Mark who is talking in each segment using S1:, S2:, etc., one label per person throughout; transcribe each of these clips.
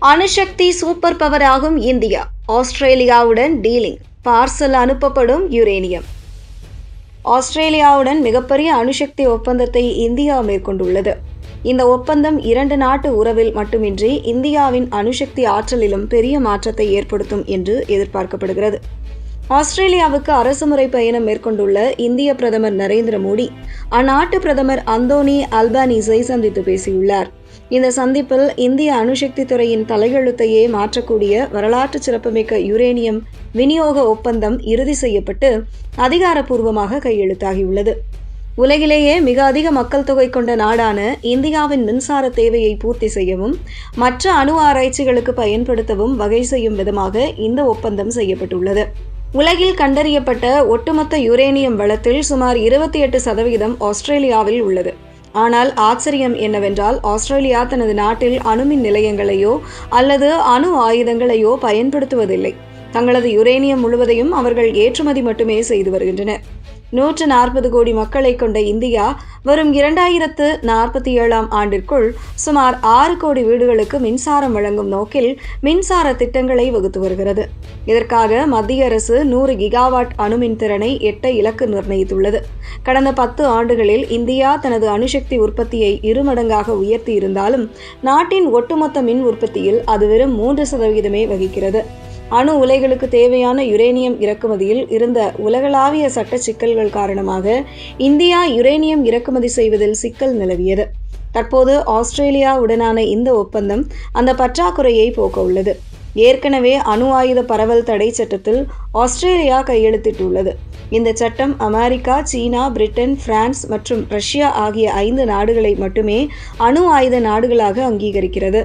S1: அணுசக்தி super power ஆகும் India, ஆஸ்திரேலியாவுடன் dealing, parcel அனுப்பப்படும் யுரேனியம். ஆஸ்திரேலியாவுடன் மிகப்பெரிய அணுசக்தி ஒப்பந்தத்தை இந்தியா மேற்கொண்டுள்ளது. இந்த ஒப்பந்தம் 2 நாட்டு உறவில் மட்டுமின்றி இந்தியாவின் அணுசக்தி ஆற்றலிலும் பெரிய மாற்றத்தை ஏற்படுத்தும் என்று எதிர்பார்க்கப்படுகிறது. ஆஸ்திரேலியாவுக்கு அரசுமுறை பயணம் மேற்கொண்டுள்ள இந்திய பிரதமர் நரேந்திர மோடி அந்நாட்டு பிரதமர் அந்தோனி அல்பானீஸை சந்தித்து பேசியுள்ளார். இந்த சந்திப்பில் இந்திய அணுசக்தி துறையின் தலையெழுத்தையே மாற்றக்கூடிய வரலாற்று சிறப்புமிக்க யுரேனியம் விநியோக ஒப்பந்தம் இறுதி செய்யப்பட்டு அதிகாரப்பூர்வமாக கையெழுத்தாகியுள்ளது. உலகிலேயே மிக அதிக மக்கள் தொகை கொண்ட நாடான இந்தியாவின் மின்சார தேவையை பூர்த்தி செய்யவும் மற்ற அணு ஆராய்ச்சிகளுக்கு பயன்படுத்தவும் வகை செய்யும் விதமாக இந்த ஒப்பந்தம் செய்யப்பட்டுள்ளது. உலகில் கண்டறியப்பட்ட ஒட்டுமொத்த யுரேனியம் வளத்தில் சுமார் 28% ஆஸ்திரேலியாவில் உள்ளது. ஆனால் ஆச்சரியம் என்னவென்றால், ஆஸ்திரேலியா தனது நாட்டில் அணுமின் நிலையங்களையோ அல்லது அணு ஆயுதங்களையோ பயன்படுத்துவதில்லை. தங்களது யுரேனியம் முழுவதையும் அவர்கள் ஏற்றுமதி மட்டுமே செய்து வருகின்றனர். 140 கோடி மக்களை கொண்ட இந்தியா வரும் 2047 ஆண்டிற்குள் சுமார் 6 கோடி வீடுகளுக்கு மின்சாரம் வழங்கும் நோக்கில் மின்சார திட்டங்களை வகுத்து வருகிறது. இதற்காக மத்திய அரசு 100 கிகாவாட் அணுமின் திறனை எட்ட இலக்கு நிர்ணயித்துள்ளது. கடந்த 10 ஆண்டுகளில் இந்தியா தனது அணுசக்தி உற்பத்தியை 2 மடங்காக உயர்த்தி இருந்தாலும் நாட்டின் ஒட்டுமொத்த மின் உற்பத்தியில் அது வெறும் 3% வகிக்கிறது. அணு உலைகளுக்கு தேவையான யுரேனியம் இறக்குமதியில் இருந்த உலகளாவிய சட்ட சிக்கல்கள் காரணமாக இந்தியா யுரேனியம் இறக்குமதி செய்வதில் சிக்கல் நிலவியது. தற்போது ஆஸ்திரேலியாவுடனான இந்த ஒப்பந்தம் அந்த பற்றாக்குறையை போக்க உள்ளது. ஏற்கனவே அணு ஆயுத பரவல் தடை சட்டத்தில் ஆஸ்திரேலியா கையெழுத்திட்டுள்ளது. இந்த சட்டம் அமெரிக்கா, சீனா, பிரிட்டன், பிரான்ஸ் மற்றும் ரஷ்யா ஆகிய 5 நாடுகளை மட்டுமே அணு ஆயுத நாடுகளாக அங்கீகரிக்கிறது.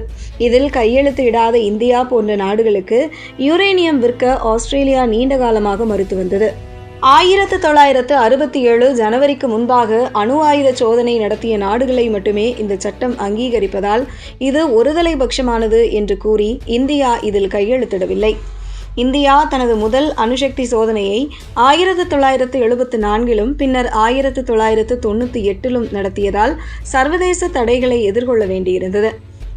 S1: இதில் கையெழுத்து இடாத இந்தியா போன்ற நாடுகளுக்கு யுரேனியம் விற்க ஆஸ்திரேலியா நீண்ட காலமாக மறுத்து வந்தது. 1967 ஜனவரிக்கு முன்பாக அணு ஆயுத சோதனை நடத்திய நாடுகளை மட்டுமே இந்த சட்டம் அங்கீகரிப்பதால் இது ஒருதலைபட்சமானது என்று கூறி இந்தியா இதில் கையெழுத்திடவில்லை. இந்தியா தனது முதல் அணுசக்தி சோதனையை 1974 பின்னர் 1998 நடத்தியதால் சர்வதேச தடைகளை எதிர்கொள்ள வேண்டியிருந்தது.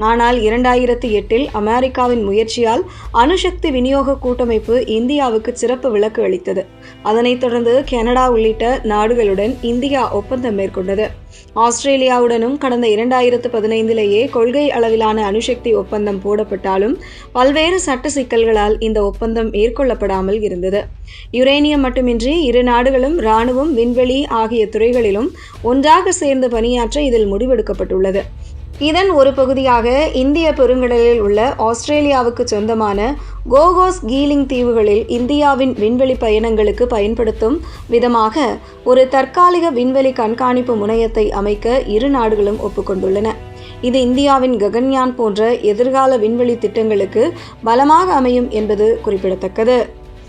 S1: ஆனால் 2008 அமெரிக்காவின் முயற்சியால் அணுசக்தி விநியோக கூட்டமைப்பு இந்தியாவுக்கு சிறப்பு விலக்கு அளித்தது. அதனைத் தொடர்ந்து கனடா உள்ளிட்ட நாடுகளுடன் இந்தியா ஒப்பந்தம் மேற்கொண்டது. ஆஸ்திரேலியாவுடனும் கடந்த 2015 கொள்கை அளவிலான அணுசக்தி ஒப்பந்தம் போடப்பட்டாலும் பல்வேறு சட்ட சிக்கல்களால் இந்த ஒப்பந்தம் மேற்கொள்ளப்படாமல் இருந்தது. யுரேனியம் மட்டுமின்றி 2 நாடுகளும் இராணுவம், விண்வெளி ஆகிய துறைகளிலும் ஒன்றாக சேர்ந்து பணியாற்ற இதில் முடிவெடுக்கப்பட்டுள்ளது. இதன் ஒரு பகுதியாக இந்திய பெருங்கடலில் உள்ள ஆஸ்திரேலியாவுக்கு சொந்தமான கோகோஸ் கீலிங் தீவுகளில் இந்தியாவின் விண்வெளி பயணங்களுக்கு பயன்படுத்தும் விதமாக ஒரு தற்காலிக விண்வெளி கண்காணிப்பு முனையத்தை அமைக்க 2 நாடுகளும் ஒப்புக்கொண்டுள்ளன. இது இந்தியாவின் ககன்யான் போன்ற எதிர்கால விண்வெளி திட்டங்களுக்கு பலமாக அமையும் என்பது குறிப்பிடத்தக்கது.